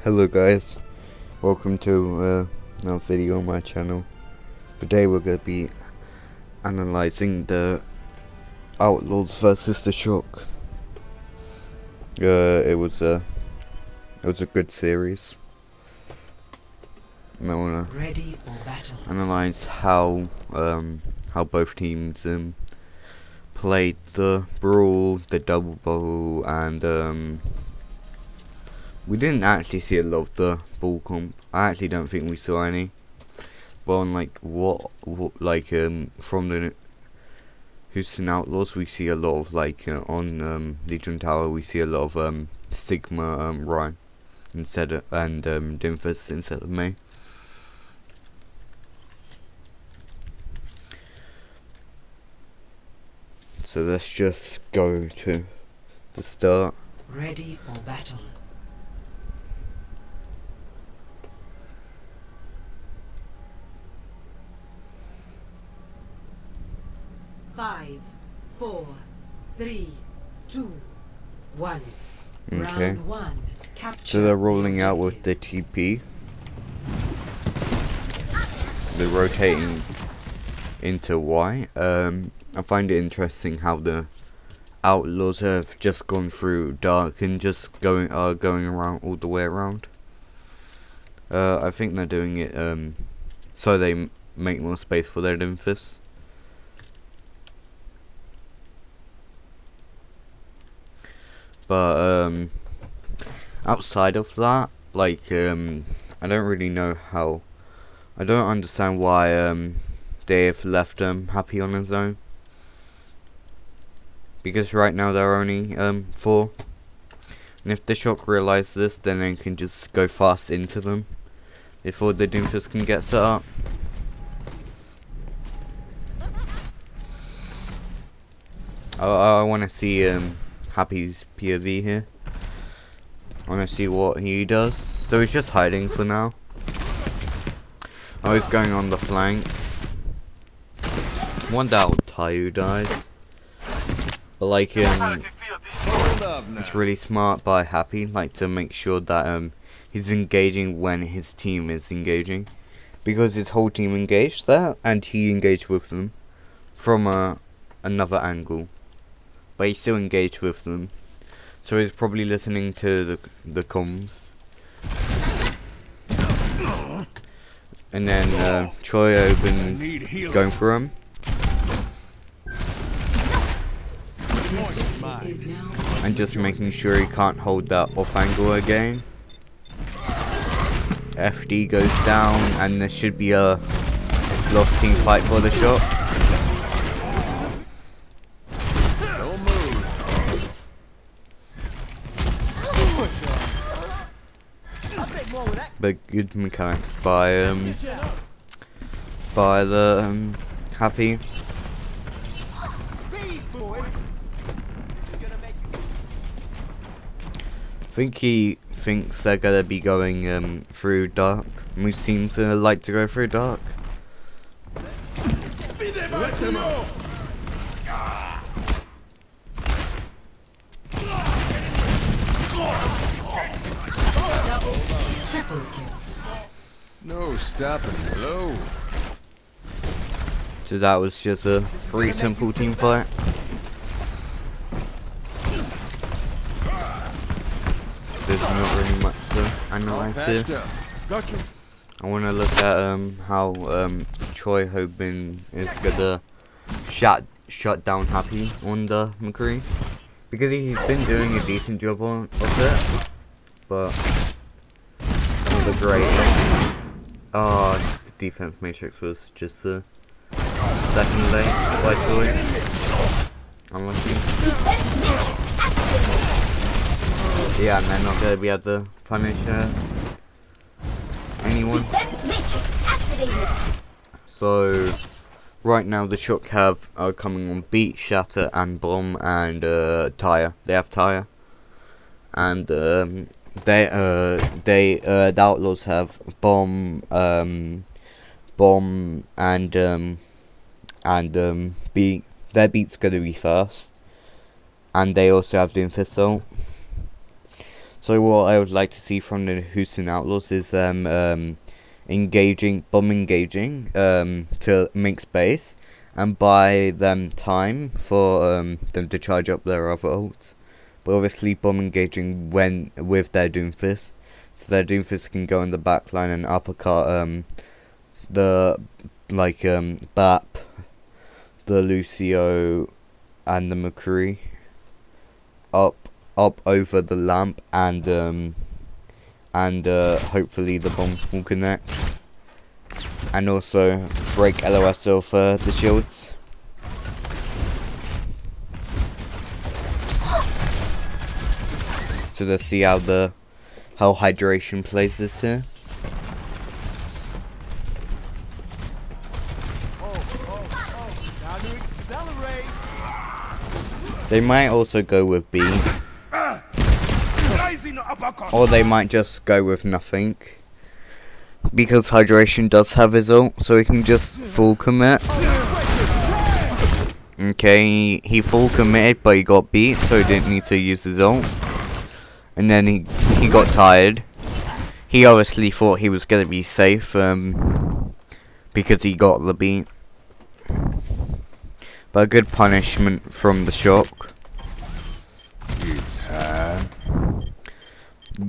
Hello guys, welcome to another video on my channel. Today we're going to be analysing the Outlaws versus the Shock. It was a good series, and I want to analyse how both teams played the brawl, the double bubble, and we didn't actually see a lot of the ball comp. I actually don't think we saw any. But on from the Houston Outlaws, we see a lot of on Legion Tower, we see a lot of Stigma, Ryan instead of Dimphus instead of May. So let's just go to the start. Ready for battle. Five, 4, 3, 2, 1. Okay. Round 1. Capture. So they're rolling out with the TP. They're rotating into Y. I find it interesting how the Outlaws have just gone through dark and just going around all the way around. I think they're doing it so they make more space for their Dimphus. But outside of that, I don't really know how. I don't understand why they've left Happy on his own. Because right now there are only 4. And if the Shock realise this, then they can just go fast into them before the Doomfist can get set up. I want to see Happy's POV here. I want to see what he does. So he's just hiding for now. Oh, he's going on the flank. One doubt Tayu dies. But it's really smart by Happy, to make sure that he's engaging when his team is engaging, because his whole team engaged there and he engaged with them from another angle, but he still engaged with them, so he's probably listening to the comms. And then Troy opens going for him. And just making sure he can't hold that off angle again. FD goes down, and there should be a lost team fight for the Shock. But good mechanics by the Happy. I think he thinks they're gonna be going through dark. Most teams like to go through dark. Triple kill. No stopping blow. So that was just a pretty simple team fight. There's not really much to analyze here. I want to look at how Troy Hoban is gonna shut down Happy on the McCree, because he's been doing a decent job of it, but not the greatest. The defense matrix was just the second late by Troy. Unlucky. Yeah, and they're not going to be able to punish anyone. So, right now the Shock are coming on Beat, Shatter, and Bomb, and Tire. They have Tire. And the Outlaws have Bomb, and Beat. Their Beat's going to be first. And they also have Doomfist ult. So what I would like to see from the Houston Outlaws is them bomb engaging to make space and buy them time for them to charge up their other ults. But obviously bomb engaging with their Doomfist, so their Doomfist can go in the back line and uppercut the BAP, the Lucio and the McCree up over the lamp, and hopefully the bombs will connect, and also break LOS of the shields. So let's see how hydration plays this here. They might also go with B, or they might just go with nothing, because hydration does have his ult, so he can just full commit. Okay, he full committed, but he got beat, so he didn't need to use his ult. And then he got tired. He obviously thought he was gonna be safe, because he got the beat. But a good punishment from the shock. It's time.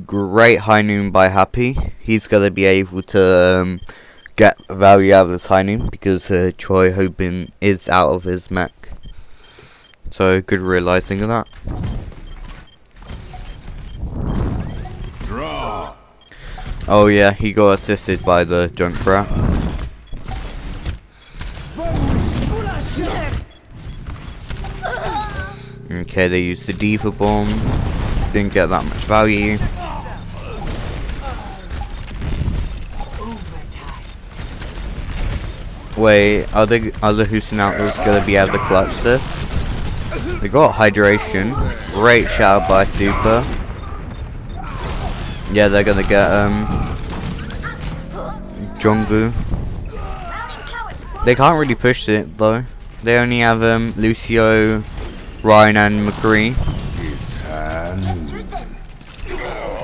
Great high noon by Happy. He's gonna be able to get value out of this high noon because Troy Hobin is out of his mech. So good realizing of that. Draw. Oh yeah, he got assisted by the Junkrat. Okay, they used the Diva Bomb. Didn't get that much value. Wait, are the Houston Outlaws gonna be able to clutch this? They got hydration. Great shout by Super. Yeah, they're gonna get Jongbu. They can't really push it though. They only have Lucio, Ryan and McCree. It's time.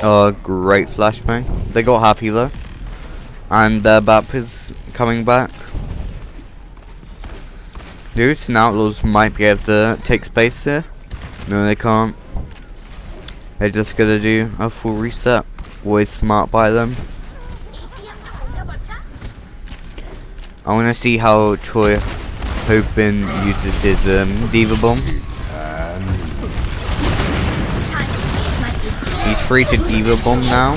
Oh, great flashbang. They got Happy though. And their BAP is coming back. The Houston Outlaws might be able to take space here. No, they can't. They're just gonna do a full reset. Always smart by them. I wanna see how Troy Hobin uses his Diva Bomb. He's free to Diva Bomb now.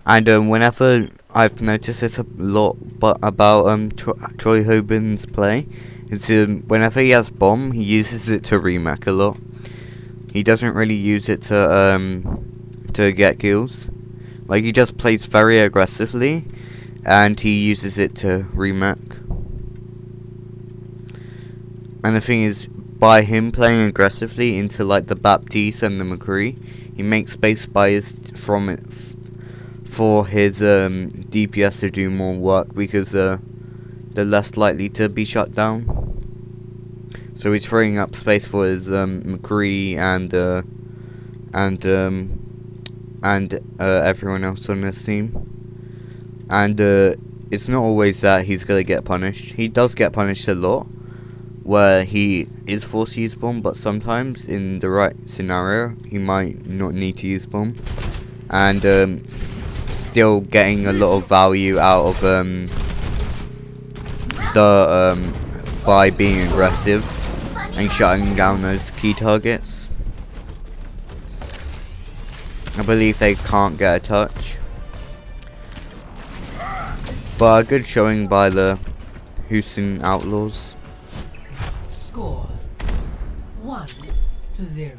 And whenever I've noticed this a lot, but about Troy Hobin's play, is whenever he has bomb, he uses it to remake a lot. He doesn't really use it to get kills. Like, he just plays very aggressively, and he uses it to remake. And the thing is, by him playing aggressively into like the Baptiste and the McCree, he makes space for his DPS to do more work because they're less likely to be shut down. So he's freeing up space for his McCree and everyone else on this team. And it's not always that he's gonna get punished. He does get punished a lot, where he is forced to use bomb, but sometimes in the right scenario he might not need to use bomb, and still getting a lot of value out of by being aggressive and shutting down those key targets. I believe they can't get a touch, but a good showing by the Houston Outlaws. Score 1-0.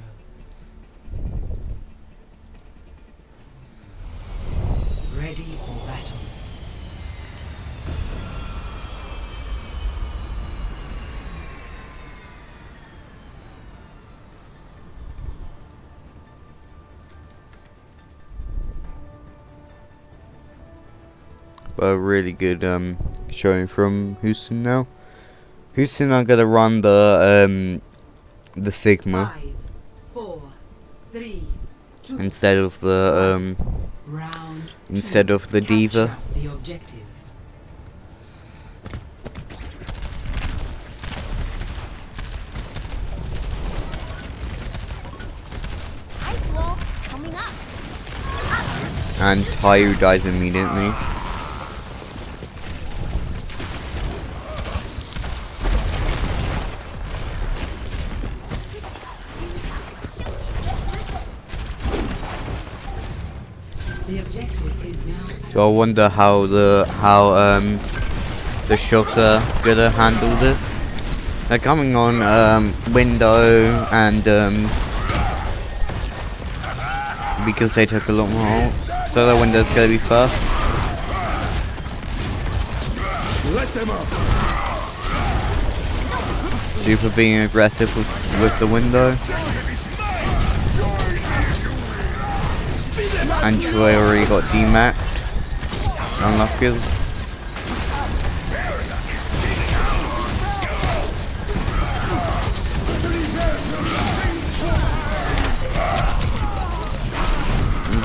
Ready for battle. But a really good showing from Houston now. Houston are gonna run the the Sigma 5, 4, 3, 2. instead of the Round instead of the Diva. Capture the objective. Outlaw coming up. And Tayu dies immediately. The objective is now. So I wonder how the Shocker gonna handle this. They're coming on window and because they took a lot more ults. So the window's gonna be first. Let them up. Super being aggressive with the window. And Troy already got demacked. Unlucky.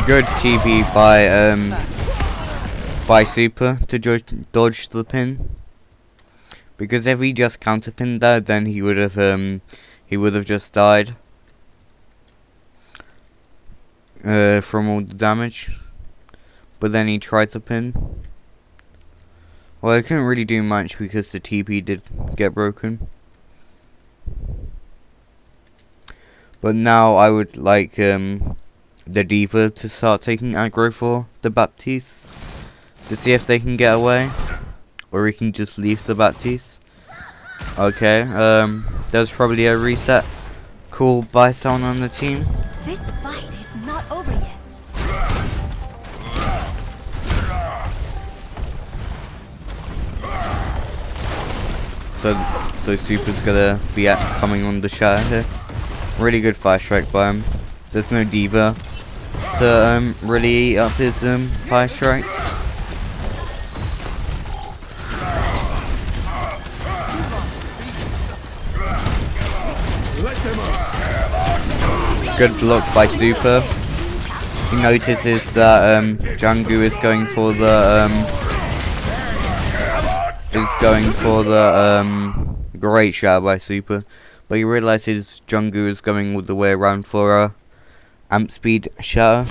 Good TP by Super to dodge the pin. Because if he just counter pinned that, then he would have just died from all the damage. But then he tried to pin. Well, I couldn't really do much because the TP did get broken. But now I would like the Diva to start taking aggro for the Baptiste to see if they can get away, or we can just leave the Baptiste. Okay, there's probably a reset called by someone on the team. This fight is not over yet. So Super's gonna be coming on the shatter here. Really good fire strike by him. There's no Diva to really eat up his fire strikes. Good block by Super. He notices that Jungkook is going for the great shot by Super, but he realizes Jungkook is going all the way around for a amp speed shatter.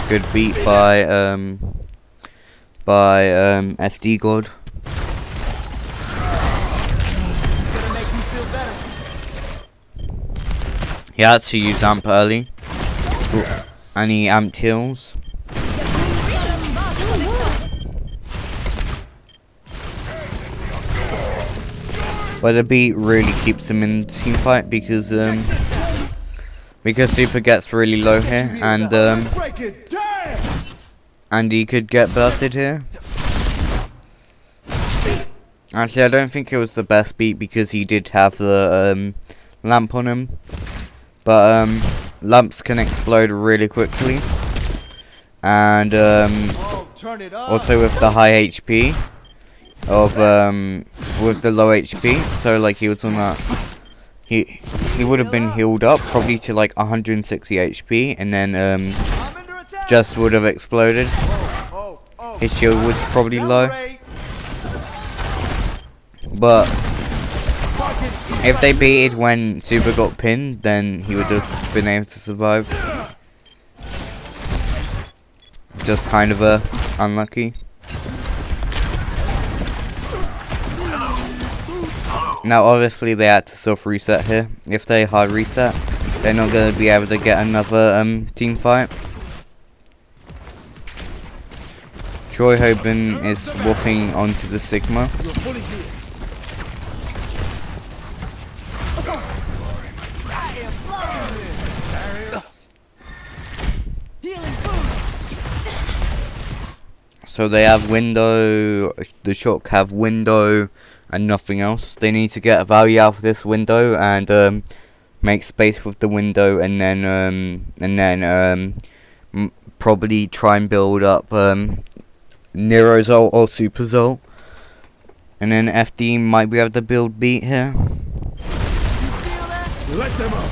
Good beat by SD God. He had to use amp early, and he amped heals. But the beat really keeps him in the team fight because Super gets really low here, and he could get bursted here. Actually, I don't think it was the best beat because he did have the lamp on him, but lamps can explode really quickly, and also with the high HP of with the low HP, so like he was on that, he would have been healed up probably to like 160 HP, and then just would have exploded. His shield was probably low, but if they beated when Super got pinned, then he would have been able to survive. Just kind of unlucky. Now obviously they had to soft reset here. If they hard reset, they're not going to be able to get another team fight. Troy Hoban is whooping onto the Sigma. So they have window, the Shock have window and nothing else. They need to get a value out of this window and make space with the window, and then probably try and build up Nero's ult or Super's ult And then FD might be able to build beat here. Let them up.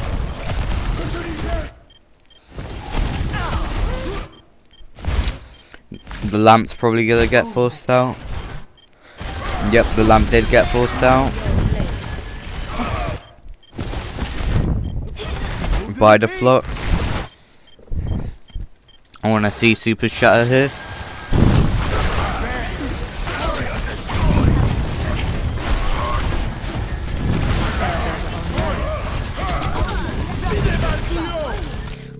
The lamp's probably gonna get forced out. Yep, the lamp did get forced out. By the flux. I wanna see Super Shatter here.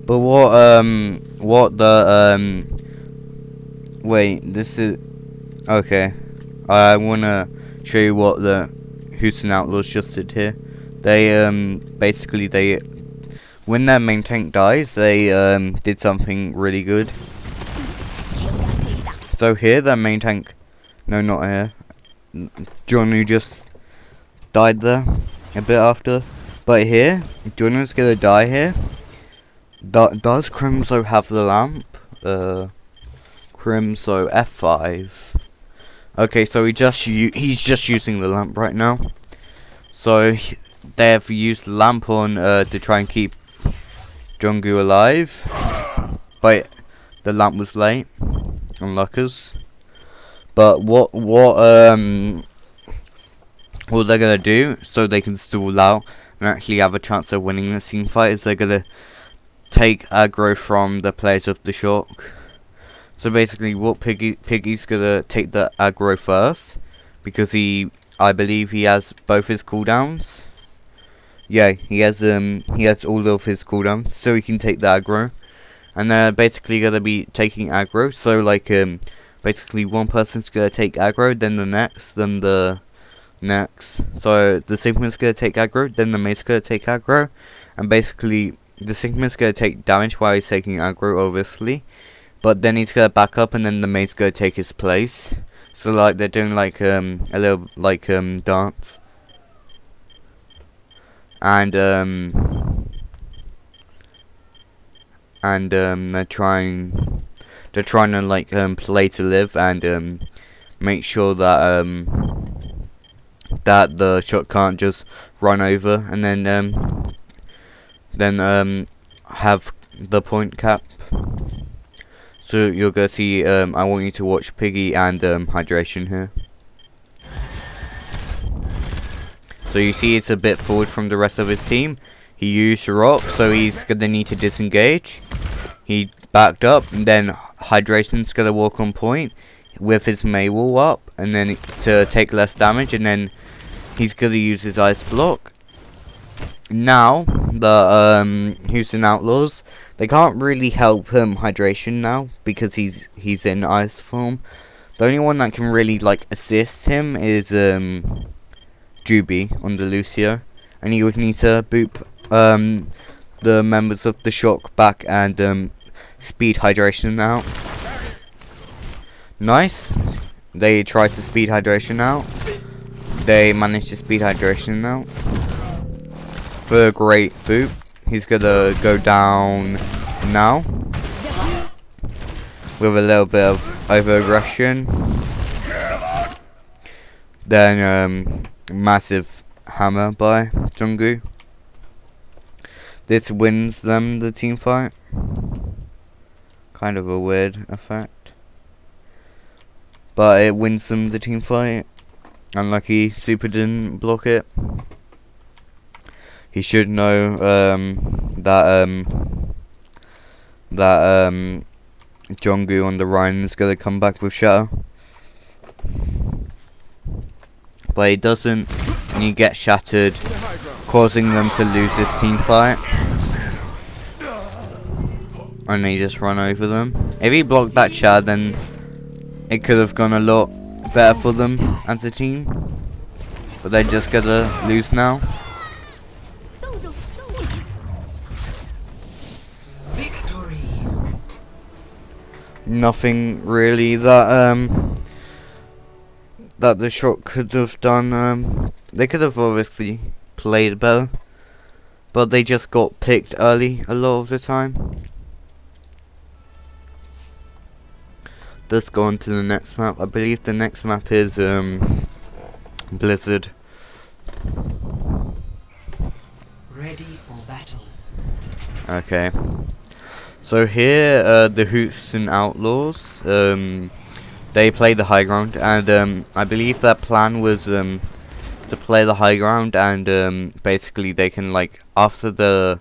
But what the wait, this is okay. I wanna show you what the Houston Outlaws just did here. They basically when their main tank dies, they did something really good. So here their main tank, no, not here. John, who just died there a bit after, but here John is gonna die here. Does Crimso have the lamp? Crimso F5. Okay, so he's just using the lamp right now. So they have used the lamp on to try and keep Junggu alive, but the lamp was late on Luckers. But what they're gonna do so they can stall out and actually have a chance of winning this team fight is they're gonna take aggro from the players of the shock. So basically what Piggy's gonna take the aggro first, because I believe he has both his cooldowns. Yeah, he has all of his cooldowns, so he can take the aggro. And they're basically gonna be taking aggro, so like basically one person's gonna take aggro, then the next, then the next. So the Sigma's gonna take aggro, then the mate's gonna take aggro, and basically the Sigma's gonna take damage while he's taking aggro, obviously, but then he's gonna back up, and then the mate's gonna take his place. So like they're doing like a little like dance, and they're trying to like play to live and make sure that that the shot can't just run over and then have the point cap. So you're gonna see I want you to watch Piggy and Hydration here. So you see it's a bit forward from the rest of his team. He used rock, so he's gonna need to disengage. He backed up, and then Hydration's gonna walk on point with his Maywall up, and then to take less damage, and then he's gonna use his ice block. Now the Houston Outlaws, they can't really help Hydration now because he's in ice form. The only one that can really like assist him is Juby on the Lucio, and he would need to boop the members of the shock back and speed Hydration out. Nice. They tried to speed Hydration out. They managed to speed Hydration out. For a great boop. He's gonna go down now with a little bit of over aggression. Then massive hammer by Junggu. This wins them the team fight. Kind of a weird effect, but it wins them the team fight. Unlucky Super didn't block it. He should know that Junggu on the Rhine is gonna come back with Shatter, but he doesn't, and he gets shattered, causing them to lose this team fight. And they just run over them. If he blocked that Shatter, then it could have gone a lot better for them as a team, but they're just gonna lose now. Victory. Nothing really that that the shot could have done. They could have obviously played better, but they just got picked early a lot of the time. Let's go on to the next map. I believe the next map is Blizzard. Ready for battle. Okay. So here, the Houston Outlaws, they play the high ground, and I believe their plan was to play the high ground, and basically they can, like, after the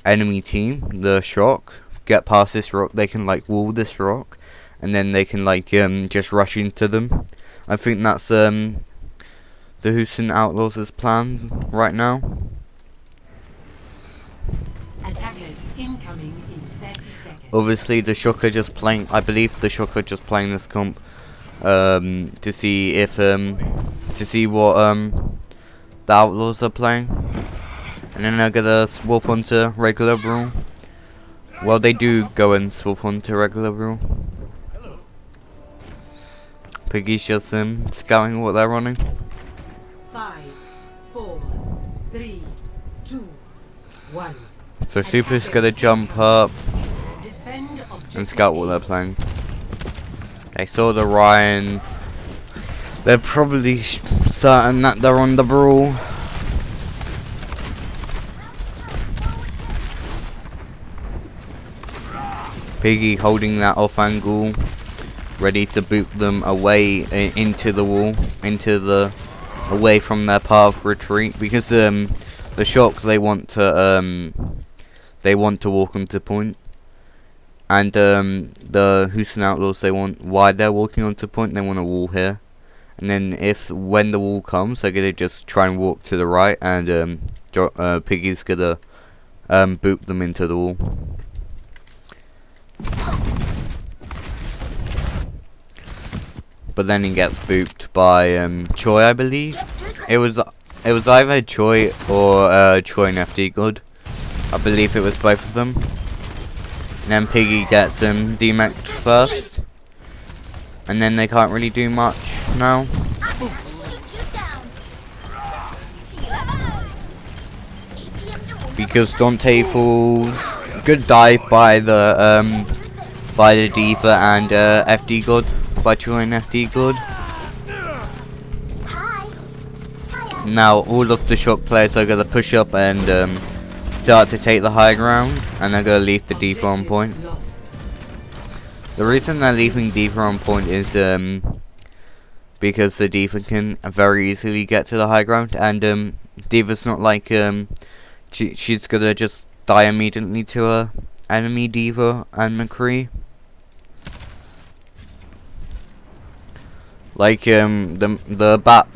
enemy team, the shock, get past this rock, they can, like, wall this rock, and then they can, like, just rush into them. I think that's the Houston Outlaws' plan right now. Attackers incoming in 30 seconds. Obviously, the shock are just playing. I believe the shock are just playing this comp to see if what the Outlaws are playing, and then they're gonna swap onto regular rule. Well, they do go and swap onto regular rule. Piggy's just scouting what they're running. 5, 4, 3, 2, 1. So Super's gonna jump up Defend objective and scout what they're playing. They saw the Ryan. They're probably certain that they're on the brawl. Piggy holding that off angle, ready to boot them away into the wall, away from their path of retreat, because the shock they want to walk onto point, and the Houston Outlaws while they're walking onto point, they want a wall here, and then when the wall comes, they're gonna just try and walk to the right, and Piggy's gonna boot them into the wall. But then he gets booped by Choi, I believe. It was either Choi or Choi and FD Good. I believe it was both of them. And then Piggy gets demeched first, and then they can't really do much now. Because Dante falls. Good dive by the Diva and FD God, by Choi and FD God. Now all of the shock players are gonna push up and start to take the high ground, and they're gonna leave the Diva on point. The reason they're leaving Diva on point is because the Diva can very easily get to the high ground, and Diva's not like she's gonna just die immediately to a enemy Diva and McCree. Like the bat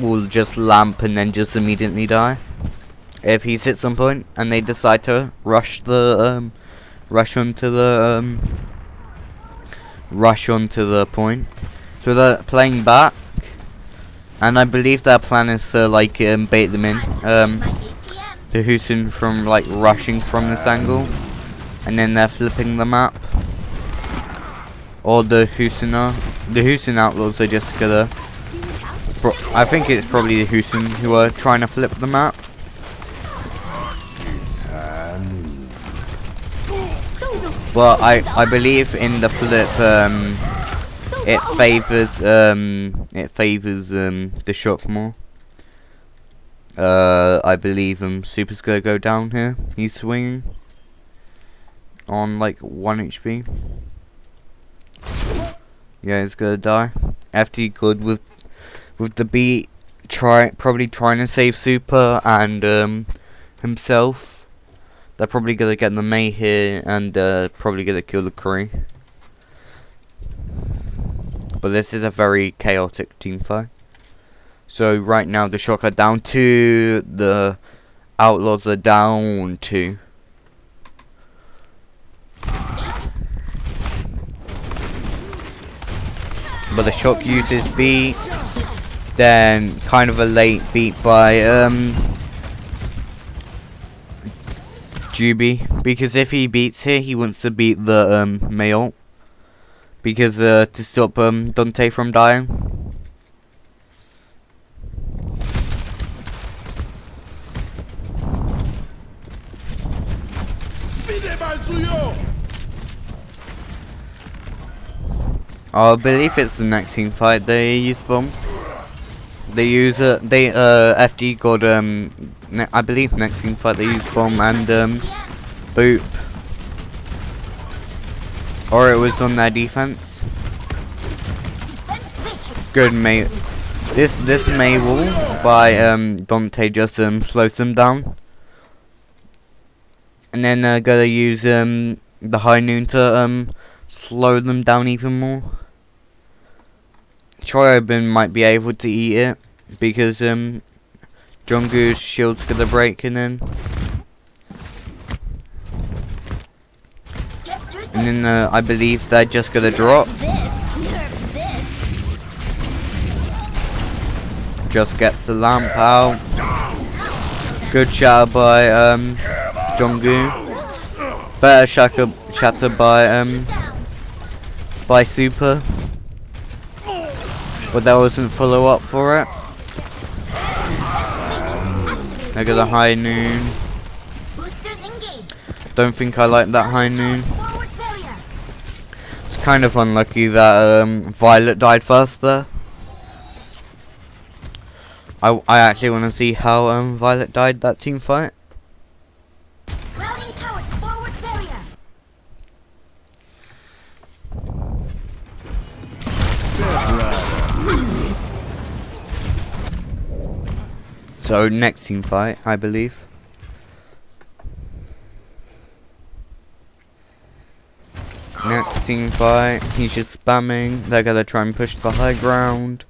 will just lamp and then just immediately die if he sits on point, and they decide to rush onto the point. So they're playing back, and I believe their plan is to like bait them in. The Houston from like rushing from this angle, and then they're flipping the map. Or the Houston Outlaws are just gonna. I think it's probably the Houston who are trying to flip the map. Well, I believe in the flip, it favors the shock more. I believe Super's gonna go down here. He's swinging on like 1 HP. Yeah, he's gonna die. FD Good with the beat, probably trying to save Super and himself. They're probably gonna get the May here and probably gonna kill the Kree. But this is a very chaotic team fight. So right now the shock are down 2, the Outlaws are down 2. But the shock uses beat, then kind of a late beat by Juby, because if he beats here, he wants to beat the Mayol, because to stop Dante from dying. I believe it's the next team fight they use bomb. They use FD got I believe next team fight they use bomb and boop, or it was on their defense. Good mate. This Mabel by Dante just slows them down, and then gotta use the high noon to slow them down even more. Choyobin might be able to eat it because Jungkook's shield's gonna break, and then I believe they're just gonna drop. Just gets the lamp out. Good shatter by Jungkook. Better shatter by Super. But there wasn't follow up for it. I got the high noon. Don't think I like that high noon. It's kind of unlucky that Violet died first there. I actually want to see how Violet died that team fight. So next team fight, I believe. Next team fight, he's just spamming. They're gonna try and push the high ground.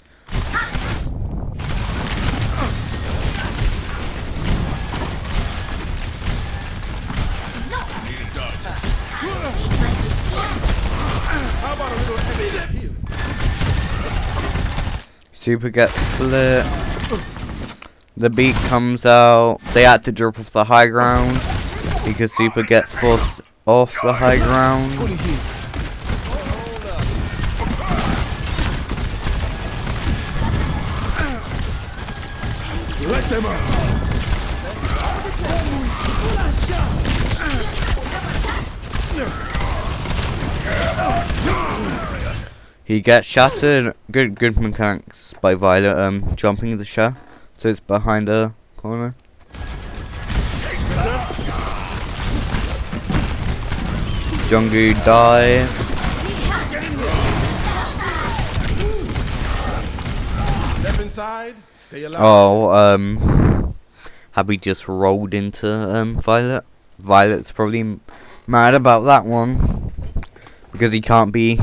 Super gets split. The beat comes out. They had to drop off the high ground because Super gets forced off the high ground. Let them up. He gets shattered. Good mechanics by Violet. Jumping the shot, so it's behind the corner. Jungkook dies. Step inside. Stay alive. Oh, Happy just rolled into Violet. Violet's probably mad about that one because he can't be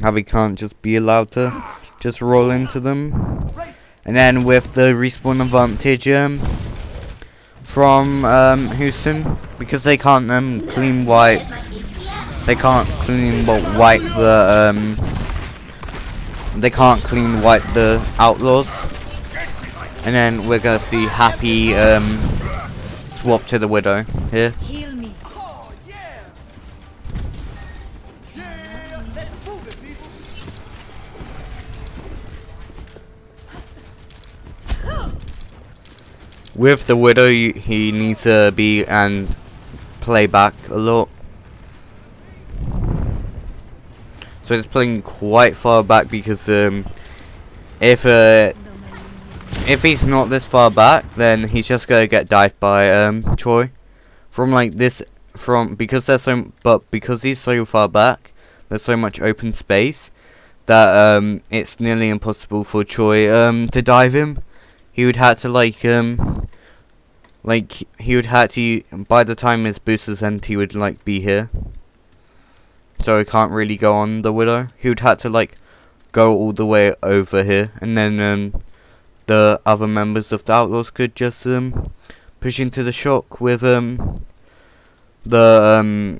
Happy can't just be allowed to just roll into them. And then with the respawn advantage from Houston, because they can't clean wipe. They can't clean wipe the they can't clean wipe the outlaws. And then we're gonna see Happy swap to the Widow here. Heal me. Oh yeah. Yeah, let's move it, people. With the Widow, he needs to be and play back a lot. So it's playing quite far back because if he's not this far back, then he's just gonna get died by Choi. From like this, because he's so far back, there's so much open space that it's nearly impossible for Choi to dive him. He would have to he would have to, by the time his boosters end, he would be here. So he can't really go on the Widow. He would have to go all the way over here, and then the other members of the Outlaws could just push into the shock with the D.Va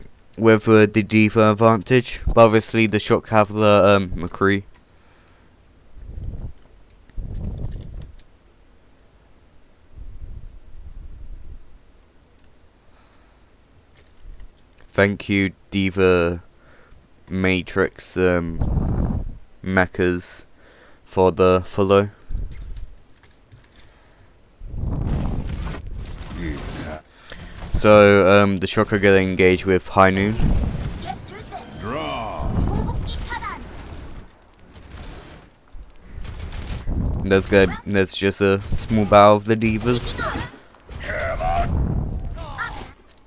advantage. But obviously the shock have the McCree. Thank you, D.Va Matrix mechas, for the follow. So the shock are gonna engage with High Noon. There's just a small battle of the divas.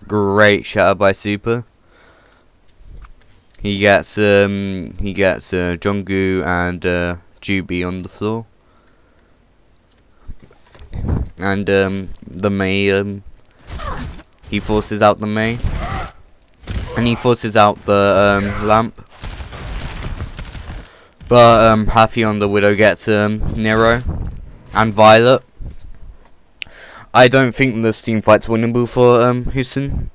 Great shatter by Super. He gets Jungwoo and Jubi on the floor. And the Mei he forces out the Mei. And he forces out the lamp. But Happy on the Widow gets Nero and Violet. I don't think this team fight's winnable for Houston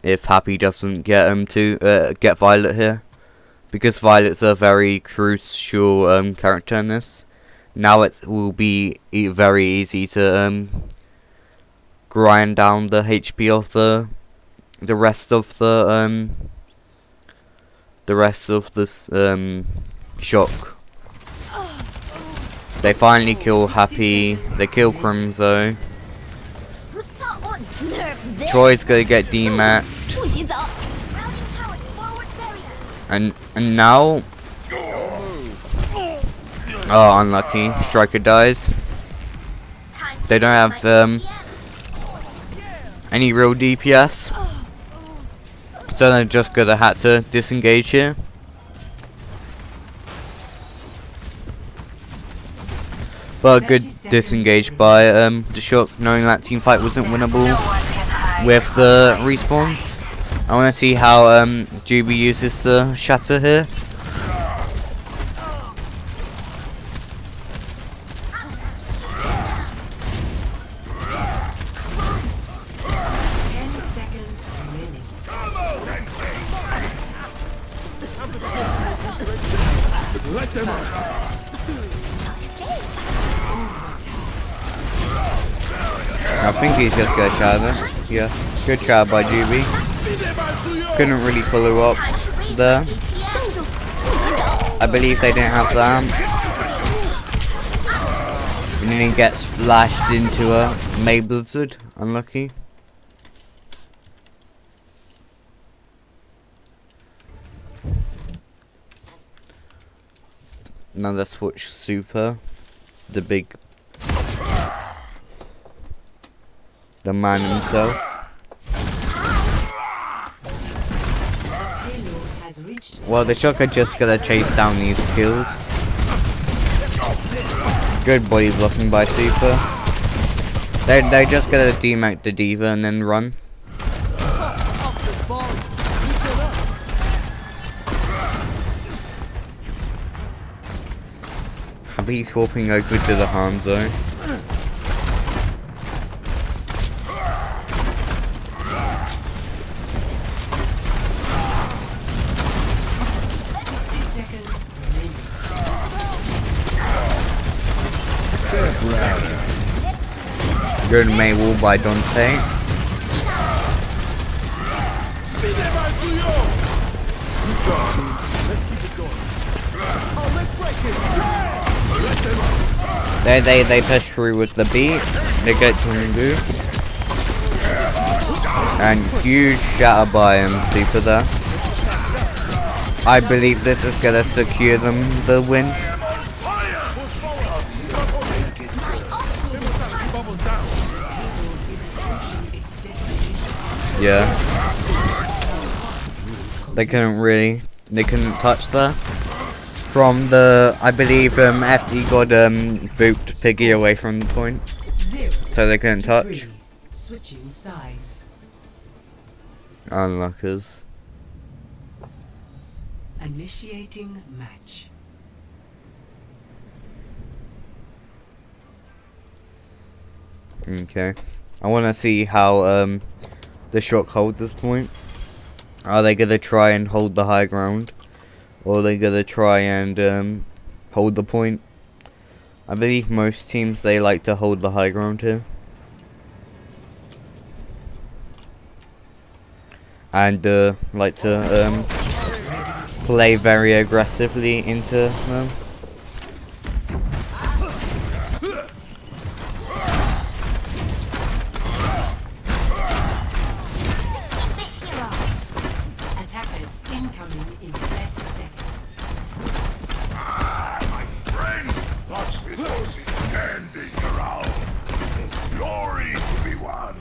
if Happy doesn't get to get Violet here, because Violet's a very crucial character in this. Now it will be very easy to grind down the HP of the rest of this Shock. They finally kill Happy. They kill Crimzo. Troy's gonna get dematched. And now, oh, unlucky. Striker dies. They don't have any real DPS, so they're just gonna have to disengage here. But a good disengage by the Shock, knowing that team fight wasn't winnable with the respawns. I want to see how Jubi uses the shatter here. I think he's just gonna shatter. Yeah, good try by Jubi. Couldn't really follow up there. I believe they didn't have that. And then he gets flashed into a May Blizzard. Unlucky. Now let's watch Super. The man himself. Well, the Shock are just gonna chase down these kills. Good body blocking by Super. They're just gonna demark the Diva and then run. Happy swapping over to the harm zone. Good May wall by Dante. They push through with the beat. They get Tungu. And huge shatter by Super there. I believe this is gonna secure them the win. Yeah. They couldn't touch that. From the, I believe FD got booped Piggy away from the point. So they couldn't touch. Switching sides. Unluckers. Initiating match. Okay. I want to see how the Shock hold this point. Are they gonna try and hold the high ground, or are they gonna try and hold the point? I believe most teams, they like to hold the high ground here, and like to play very aggressively into them. Those is standing around. There's glory to be won.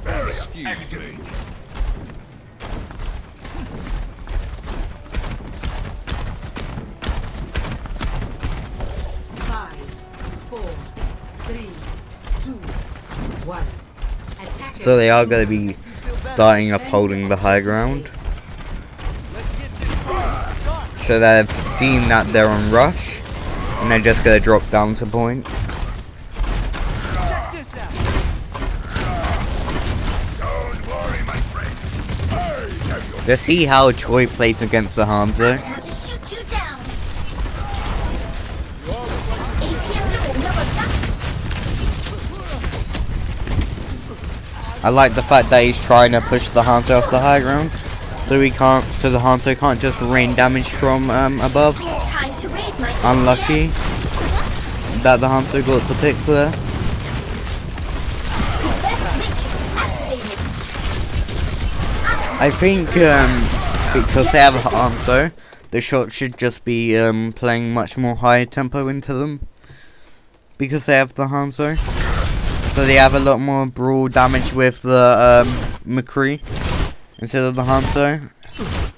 Barrier activated. Five, four, three, two, one. Attackers So they are going to be starting off holding the high ground. So they've seen that they're on rush, and they're just going to drop down to point. Don't worry, my friend. I have your Let's see how Choi plays against the Hanzo. I have to shoot you down. APM never I like the fact that he's trying to push the Hanzo off the high ground, so the Hanzo can't just rain damage from above. time to raise my Unlucky that the Hanzo got the pick there. I think because they have a Hanzo, the shot should just be playing much more high tempo into them. Because they have the Hanzo. So they have a lot more brawl damage with the McCree instead of the Hanzo.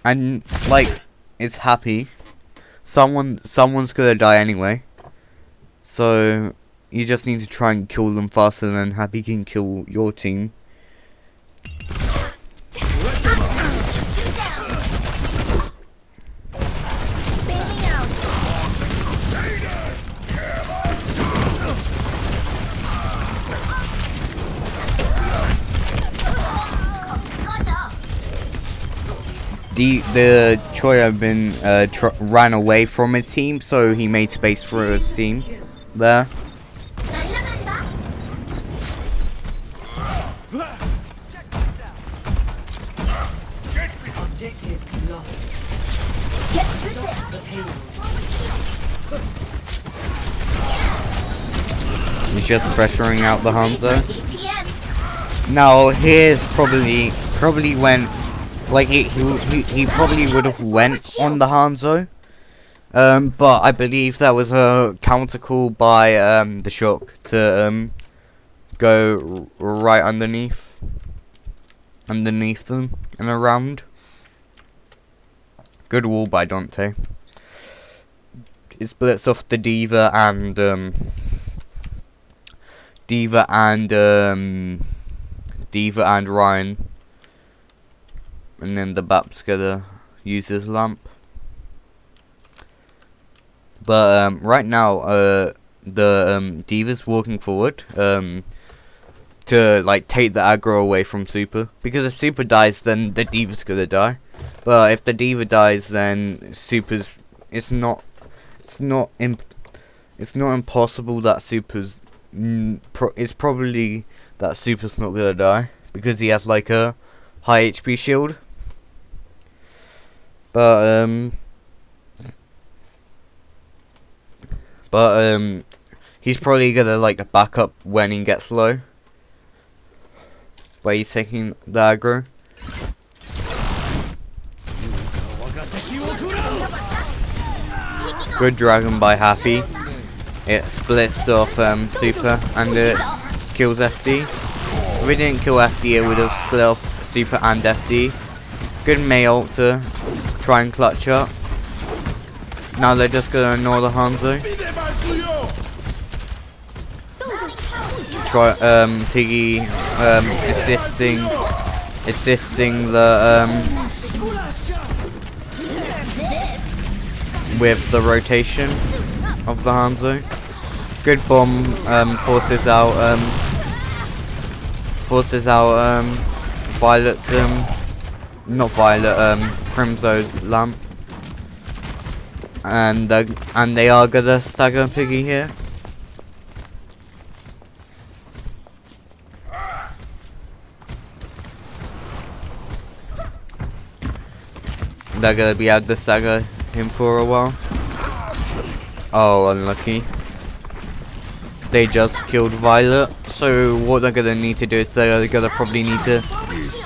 And like, it's happy. Someone's gonna die anyway. So you just need to try and kill them faster than Happy can kill your team. The Choi have been ran away from his team, so he made space for his team there. objective lost. Stop the payload. He's just pressuring out the Hanzo. Now here's probably when, like he probably would have went on the Hanzo, but I believe that was a counter call by the Shock to go right underneath them and around. Good wall by Dante. It splits off the D.Va and Ryan, and then the Bap's gonna use his lamp. But right now, the D.Va's walking forward to like take the aggro away from Super, because if Super dies, then the D.Va's gonna die. But if the D.Va dies, then Super's it's not impossible that Super's it's probably that Super's not gonna die because he has like a high HP shield. But he's probably gonna like back up when he gets low, where he's taking the aggro. Good dragon by Happy. It splits off Super and it kills FD. If we didn't kill FD, it would have split off Super and FD. Good May ult to try and clutch up. Now they're just gonna ignore the Hanzo. Try Piggy assisting the with the rotation of the Hanzo. Good bomb forces out Violet's not Violet, Crimso's lamp. And they are gonna stagger Piggy here. They're gonna be able to stagger him for a while. Oh, unlucky. They just killed Violet, so what they're gonna need to do is they're gonna probably need to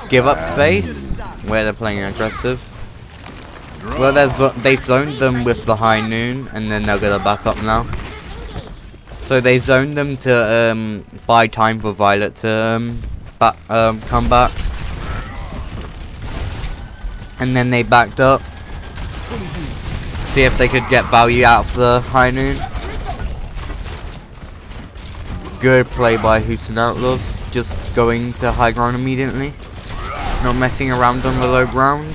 give up space where they're playing aggressive. Well, they zoned them with the high noon, and then they're gonna back up now. So they zoned them to buy time for Violet to come back, and then they backed up. See if they could get value out of the high noon. Good play by Houston Outlaws, just going to high ground immediately, not messing around on the low ground,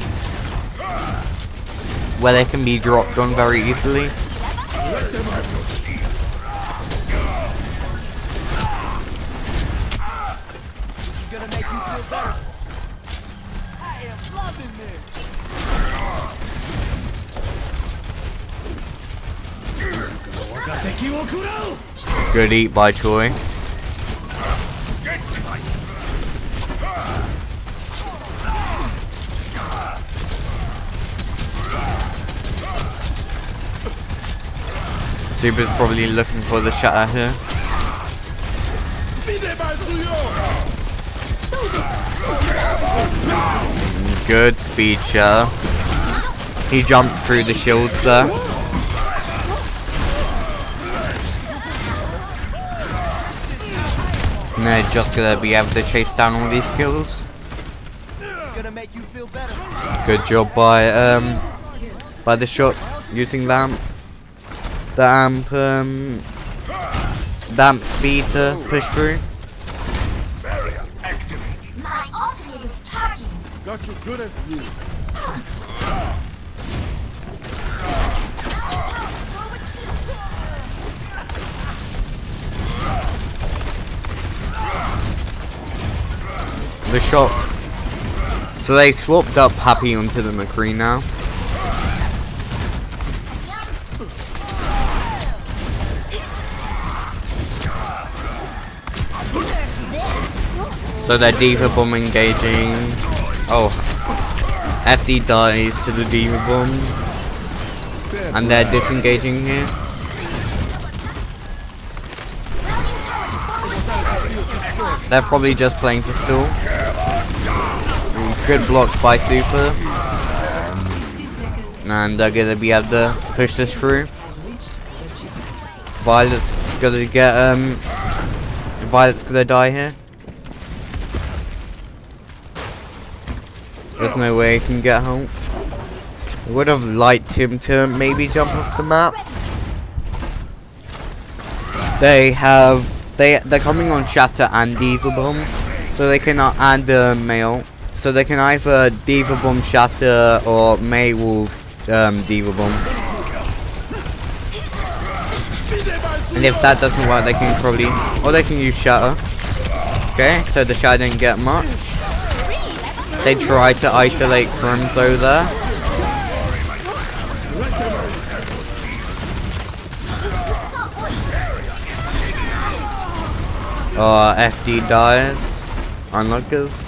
where they can be dropped on very easily. Gonna make you feel better. I am loving this. Good eat by Choi. Super's probably looking for the shatter here. Good speed shatter. He jumped through the shields there. And they're just gonna be able to chase down all these kills. Gonna make you feel better. Good job by the shot using the amp speed to push through. Barrier activated. My ultimate is charging. Got you good as new. The shot. So they swapped up Happy onto the McCree now. So they're Diva Bomb engaging. Oh, FD dies to the Diva Bomb, and they're disengaging here. They're probably just playing to stall. Good block by Super, and they're gonna be able to push this through. Violet's gonna get Violet's gonna die here. There's no way he can get home. I would have liked him to maybe jump off the map. They're coming on Shatter and Diva Bomb, so they cannot add Mail. So they can either Diva Bomb Shatter or May will Diva Bomb. And if that doesn't work, they can probably, or they can use Shatter. Okay, so the Shatter didn't get much. They tried to isolate Crimzo there. FD dies. Unlockers.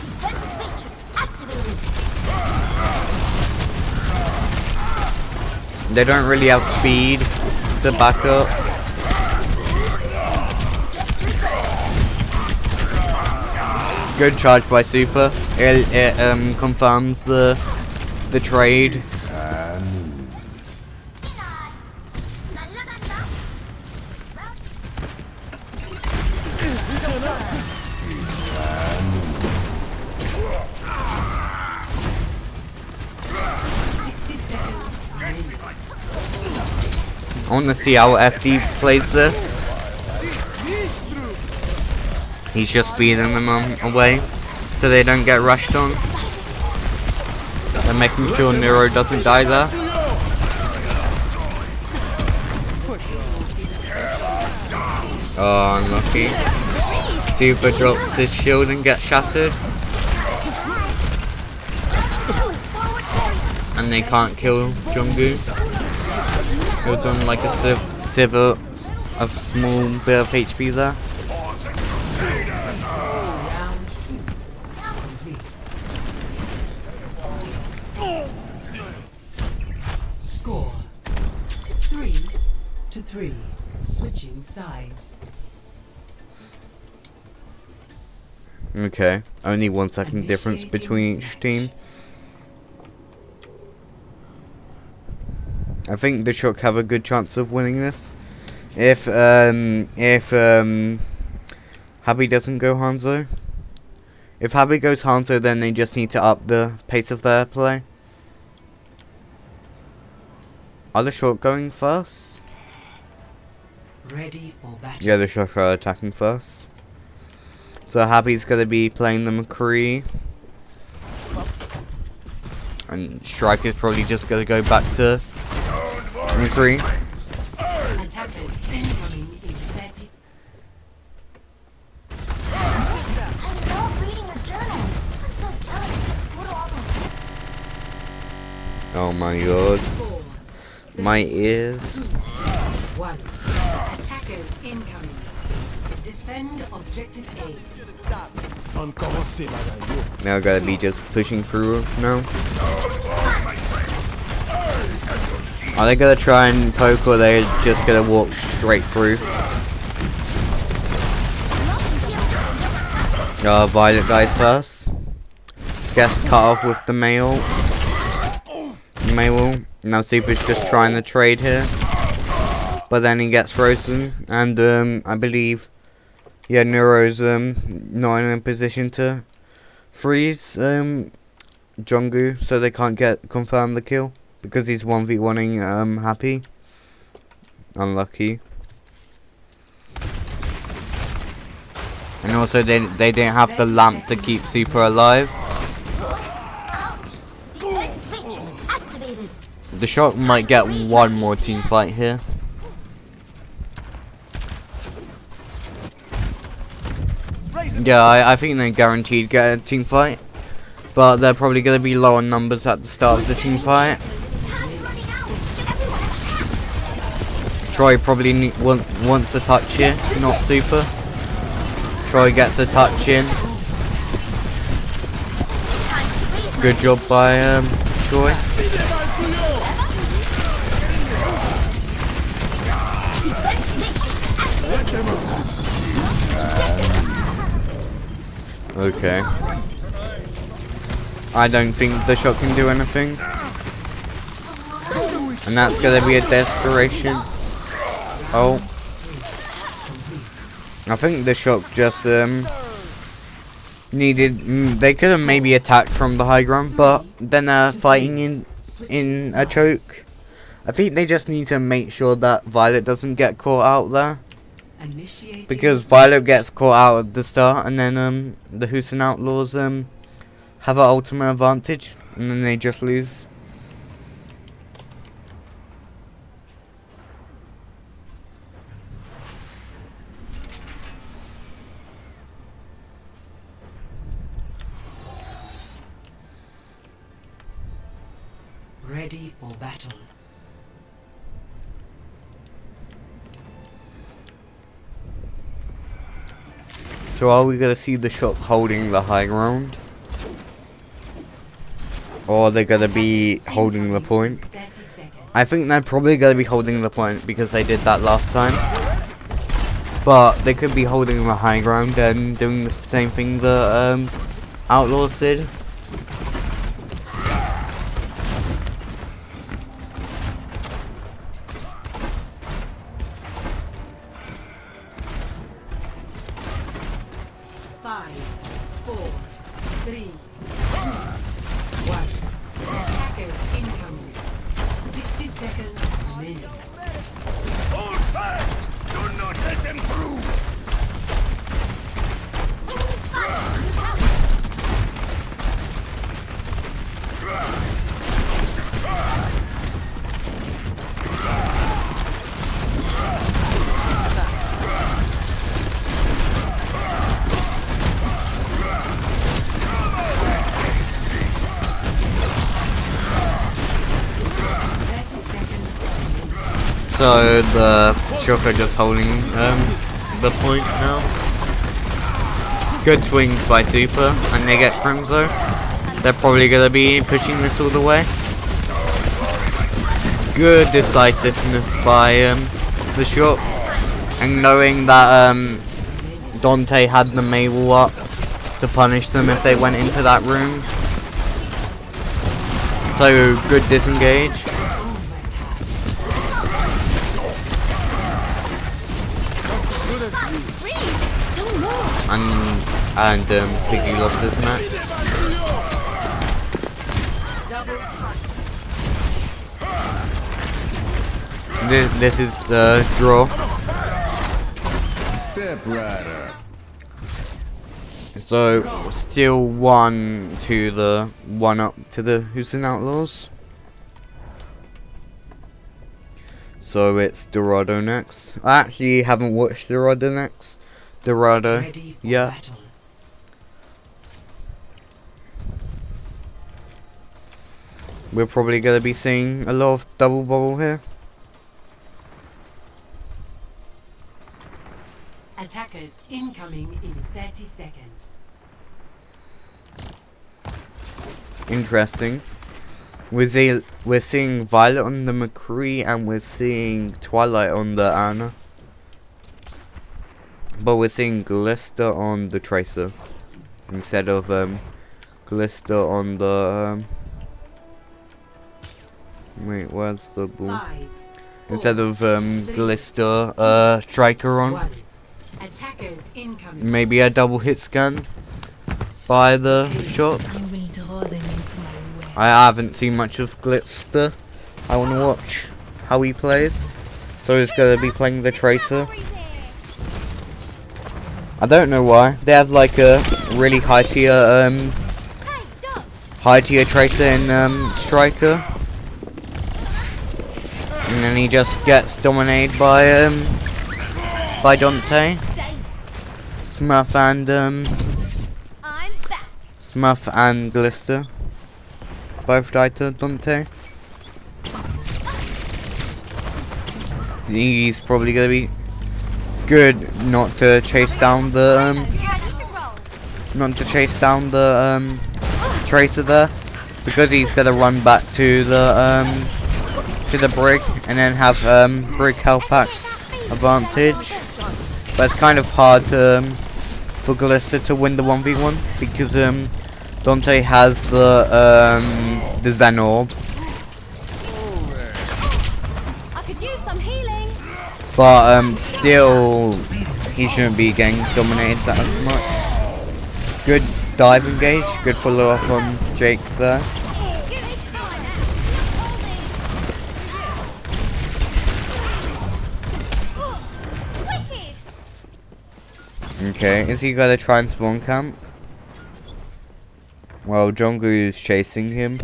They don't really have speed to back up. Good charge by Super. It confirms the trade. I want to see how FD plays this. He's just beating them away so they don't get rushed on. They're making sure Nero doesn't die there. Oh, unlucky. Super drops his shield and gets shattered. And they can't kill Jungkook. Goes on like a sivert, a small bit of HP there. Score 3-3. Switching sides. Okay, only 1 second difference between each team. I think the Shook have a good chance of winning this. If Happy doesn't go Hanzo. If Happy goes Hanzo, then they just need to up the pace of their play. Are the Shook going first? Ready for battle. Yeah, the Shook are attacking first. So Happy's gonna be playing the McCree. And Strike is probably just gonna go back to McCree. Attackers incoming in 30. I love reading your journal. I'm so jealous. It's good almost. Oh my god. 4, My ears. 1. Attackers incoming. Defend objective A. Now gotta be just pushing through now. Are they gonna try and poke, or are they just gonna walk straight through? Violet guys first. Gets cut off with the mail. Now Super's just trying to trade here. But then he gets frozen, and I believe, yeah, Neuro's not in a position to freeze Jungwoo, so they can't confirm the kill because he's 1v1ing Happy. Unlucky. And also they didn't have the lamp to keep Super alive. Defense switch activated. The Shock might get one more team fight here. Yeah, I think they're guaranteed get a team fight, but they're probably going to be low on numbers at the start of the team fight. Time's running out. Troy probably wants a touch here, not Super. Troy gets a touch in. Good job by Troy. Okay. I don't think the Shock can do anything. And that's gonna be a desperation. Oh. I think the Shock just needed. They could have maybe attacked from the high ground, but then they're fighting in a choke. I think they just need to make sure that Violet doesn't get caught out there. Because Violet gets caught out at the start, and then the Houston Outlaws have an ultimate advantage, and then they just lose. Ready for battle. So are we gonna see the Shock holding the high ground? Or are they gonna be holding the point? 30 seconds. I think they're probably gonna be holding the point because they did that last time. But they could be holding the high ground and doing the same thing the Outlaws did. Hold fast! Do not let them through! So the Shock are just holding the point now. Good swings by Super, and they get Crimzo. They're probably gonna be pushing this all the way. Good decisiveness by the Shock, and knowing that Dante had the Mabel up to punish them if they went into that room. So good disengage. and Piggy lost this match. This is draw. Step rider. So still 1 to the 1 up to the Houston Outlaws. So it's Dorado next. I actually haven't watched Dorado yet. Battle. We're probably gonna be seeing a lot of double bubble here. Attackers incoming in 30 seconds. Interesting. We're seeing Violet on the McCree and we're seeing Twilight on the Anna. But we're seeing Glista on the Tracer instead of Glista on the wait, where's the ball? 5, 4, Instead of 3, Glista Striker on. 1. Attackers incoming. Maybe a double hit scan by the shot. You will draw them into my way. I haven't seen much of Glitster. I want to watch how he plays. So he's going to be playing the Tracer. I don't know why. They have like a really high tier Tracer in Striker. And then he just gets dominated by Dante. Smurf and Glista both died to Dante. He's probably gonna be good not to chase down the Tracer there, because he's gonna run back to the Brig and then have Brig help back advantage. But it's kind of hard for Glista to win the 1v1 because Dante has the Zen Orb. I could use some healing. But still, he shouldn't be getting dominated that as much. Good dive engage, good follow up on Jake there. Okay, is he gonna try and spawn camp? Well, Jongu is chasing him.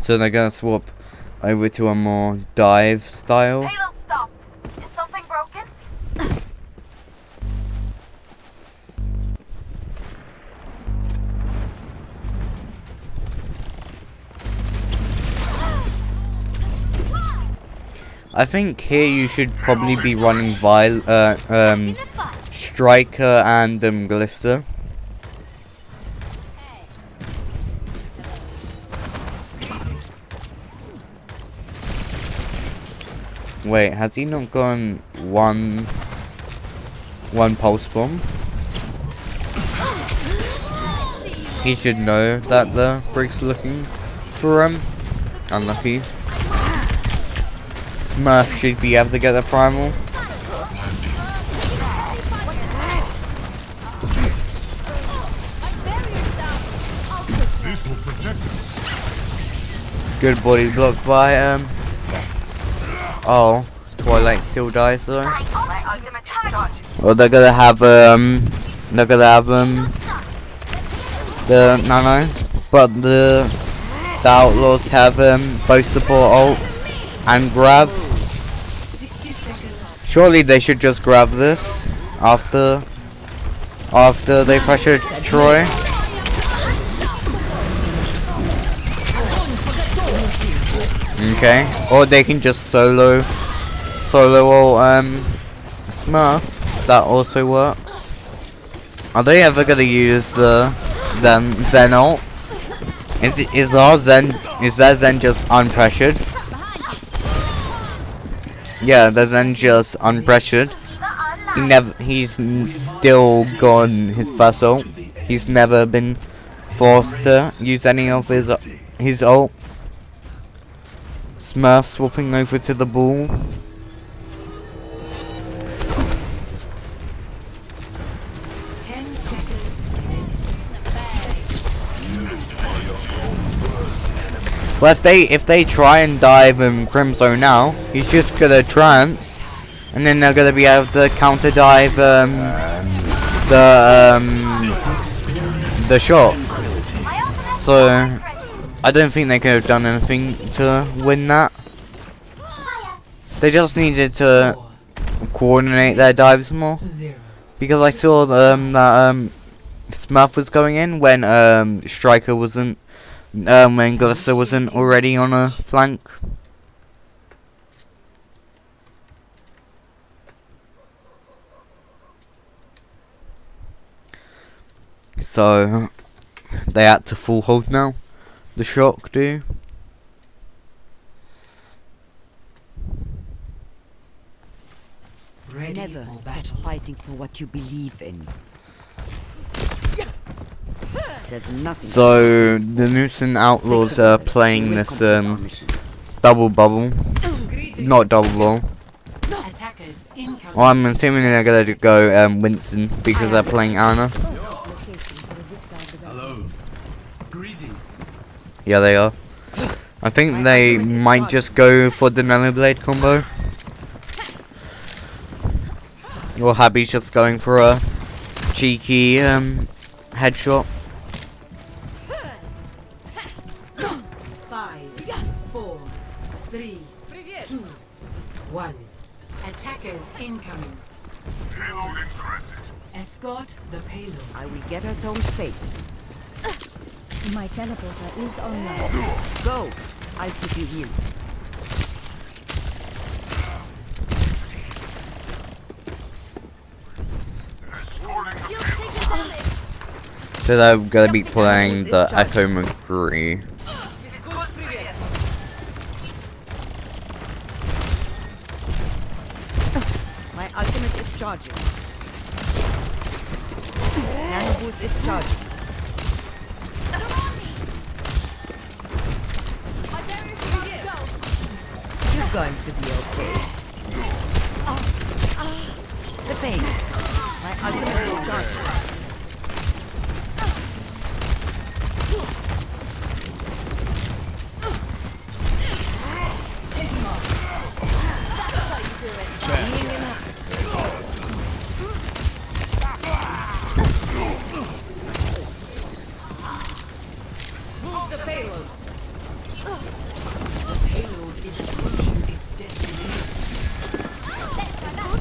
So they're gonna swap over to a more dive style. Payload stopped. Is something broken? I think here you should probably be running Striker and Glista. Wait, has he not gone one pulse bomb? He should know that the Brig's looking for him. Unlucky. Smurf should be able to get the primal. This will protect us. Good body block by oh, Twilight still dies though. Well, they're gonna have the Nano, but the Outlaws have both support ult and grab. Surely they should just grab this after they pressure Troy. Okay, or they can just solo Smurf. That also works. Are they ever gonna use the Zen ult? Is their Zen just unpressured? Yeah, the Zen just unpressured. He's still gone his first ult. He's never been forced to use any of his ult. Smurf swapping over to the ball. Well, if they try and dive Crimson now, he's just gonna trance, and then they're gonna be able to counter dive the shot. So I don't think they could have done anything to win that. They just needed to coordinate their dives more, because I saw that Smurf was going in when Striker wasn't. When Glister wasn't already on a flank. So they had to full hold now. The shock do. Ready Never for stop battle. fighting for what you believe in. There's nothing. So the Newton Outlaws are playing this double bubble, not double ball. Attackers incoming. Well, I'm assuming they're gonna go Winston because they're playing Anna. Hello. Greetings. Yeah, they are. I think they might just go for the Nello Blade combo. Or Happy's just going for a cheeky headshot. 5, 4, 3, 2, 1. Attackers incoming. Escort the payload. I will get us home safe. My teleporter is online. Go. I'll keep you healed. So they're gonna be playing the Echo McCree. My ultimate is charging. Nano boost is charging. You're going to be okay. The pain. My ultimate is charging. The payload. The payload is approaching its destination.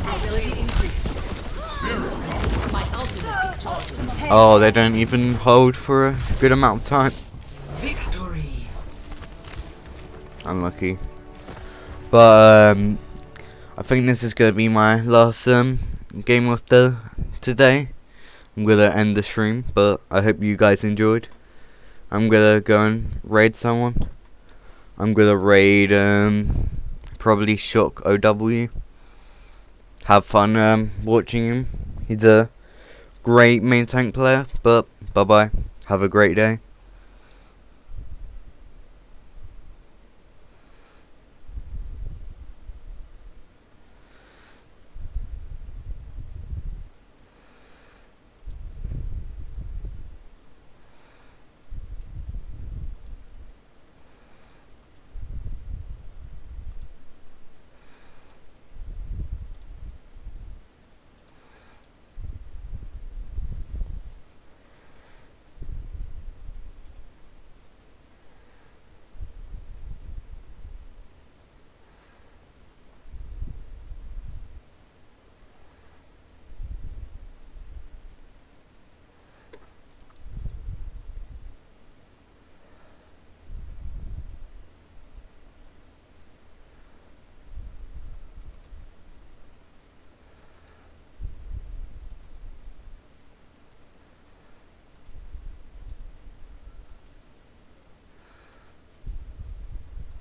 Ability increased. My ultimate is charging. Oh, they don't even hold for a good amount of time. Victory. Unlucky. But I think this is gonna be my last game of the today. I'm gonna end the stream, but I hope you guys enjoyed. I'm gonna go and raid someone. I'm gonna raid probably Shock OW. Have fun watching him. He's a great main tank player. But bye bye. Have a great day.